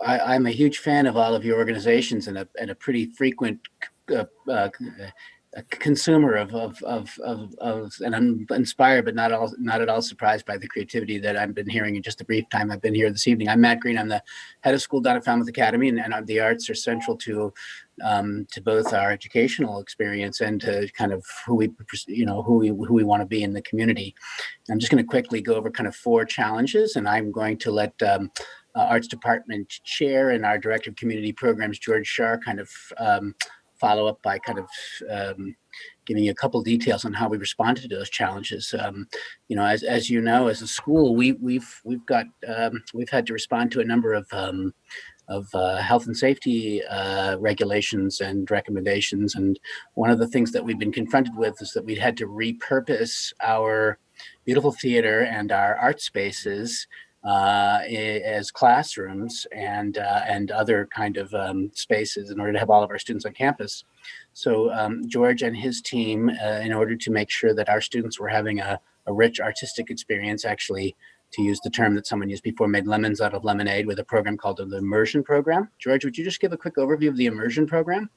I'm a huge fan of all of your organizations and a pretty frequent a consumer and I'm inspired, but not at all surprised by the creativity that I've been hearing in just the brief time I've been here this evening. I'm Matt Green. I'm the head of school down at Falmouth Academy, and the arts are central to both our educational experience and to kind of who we want to be in the community. I'm just going to quickly go over kind of 4 challenges, and I'm going to let Arts Department Chair and our Director of Community Programs, George Scharr, kind of follow up by kind of giving you a couple details on how we responded to those challenges. As you know, as a school, we've had to respond to a number of health and safety regulations and recommendations. And one of the things that we've been confronted with is that we had to repurpose our beautiful theater and our art spaces as classrooms and other kind of spaces in order to have all of our students on campus. So George and his team, in order to make sure that our students were having a rich artistic experience, actually, to use the term that someone used before, made lemons out of lemonade with a program called the Immersion program. George, would you just give a quick overview of the Immersion program?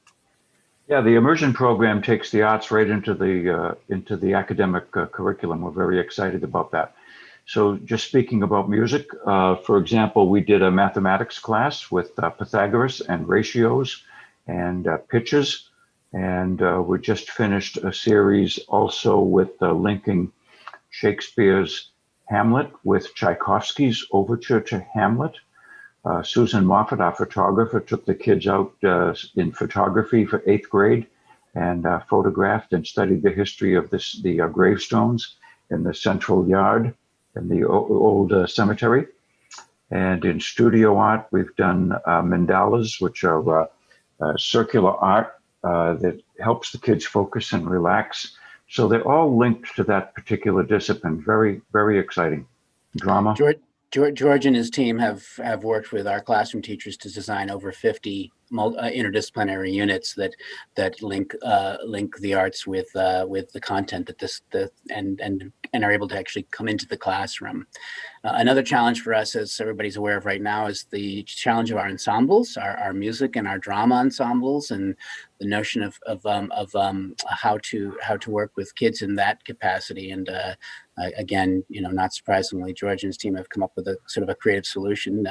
Yeah, the Immersion program takes the arts right into the academic curriculum. We're very excited about that. So just speaking about music, for example, we did a mathematics class with Pythagoras and ratios and pitches. And we just finished a series also with linking Shakespeare's Hamlet with Tchaikovsky's Overture to Hamlet. Susan Moffat, our photographer, took the kids out in photography for 8th grade and photographed and studied the history of the gravestones in the central yard in the old cemetery. And in studio art, we've done mandalas, which are circular art that helps the kids focus and relax. So they're all linked to that particular discipline. Very, very exciting. Drama. George and his team have worked with our classroom teachers to design over 50 interdisciplinary units that link the arts with the content that and are able to actually come into the classroom. Another challenge for us, as everybody's aware of right now, is the challenge of our ensembles, our music and our drama ensembles, and the notion of how to work with kids in that capacity. And again, not surprisingly, George and his team have come up with a sort of a creative solution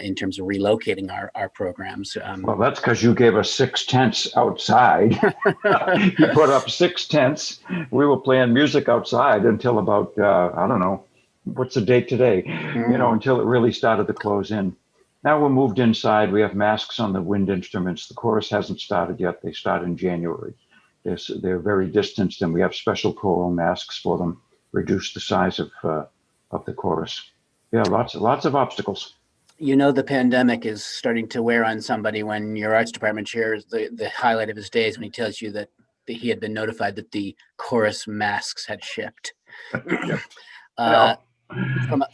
in terms of relocating our programs. Well, that's because you gave us 6 tents outside. You put up 6 tents. We were playing music outside until about, I don't know, what's the date today? Until it really started to close in. Now we're moved inside. We have masks on the wind instruments. The chorus hasn't started yet. They start in January. They're very distanced, and we have special choral masks for them, reduce the size of the chorus. Yeah, lots of obstacles. The pandemic is starting to wear on somebody when your arts department chair is the highlight of his days when he tells you that he had been notified that the chorus masks had shipped.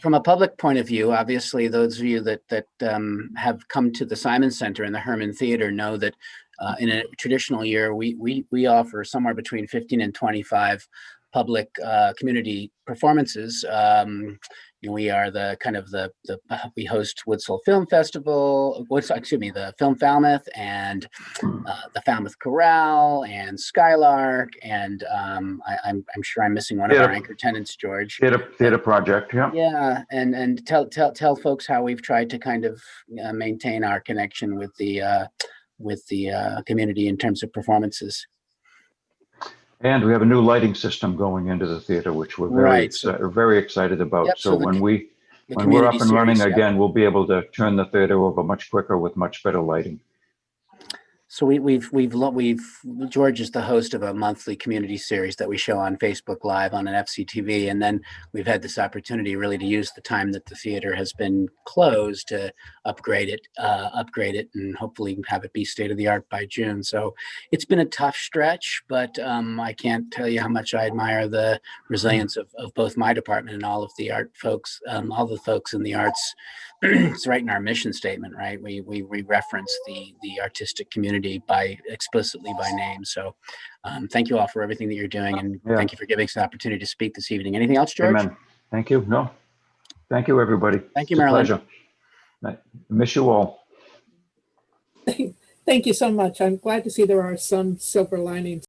From a public point of view, obviously, those of you that have come to the Simon Center and the Herman Theater know that in a traditional year, we offer somewhere between 15 and 25 public community performances. We are we host Woodsville Film Festival, the Film Falmouth, and the Falmouth Chorale, and Skylark, and I'm sure I'm missing one of our anchor tenants, George. Theater project, yeah. Yeah, and tell folks how we've tried to kind of maintain our connection with the community in terms of performances. And we have a new lighting system going into the theater, which we're very excited about. Yep, so when we're up and running again, we'll be able to turn the theater over much quicker with much better lighting. So George is the host of a monthly community series that we show on Facebook Live on an FCTV, and then we've had this opportunity really to use the time that the theater has been closed to upgrade it, and hopefully have it be state of the art by June. So it's been a tough stretch, but I can't tell you how much I admire the resilience of both my department and all of the art folks, all the folks in the arts. It's right in our mission statement, right? We reference the artistic community explicitly by name. So thank you all for everything that you're doing, and thank you for giving us the opportunity to speak this evening. Anything else, George? Amen. Thank you. No. Thank you, everybody. Thank you, Marilyn. It's a pleasure. Miss you all. Thank you so much. I'm glad to see there are some silver linings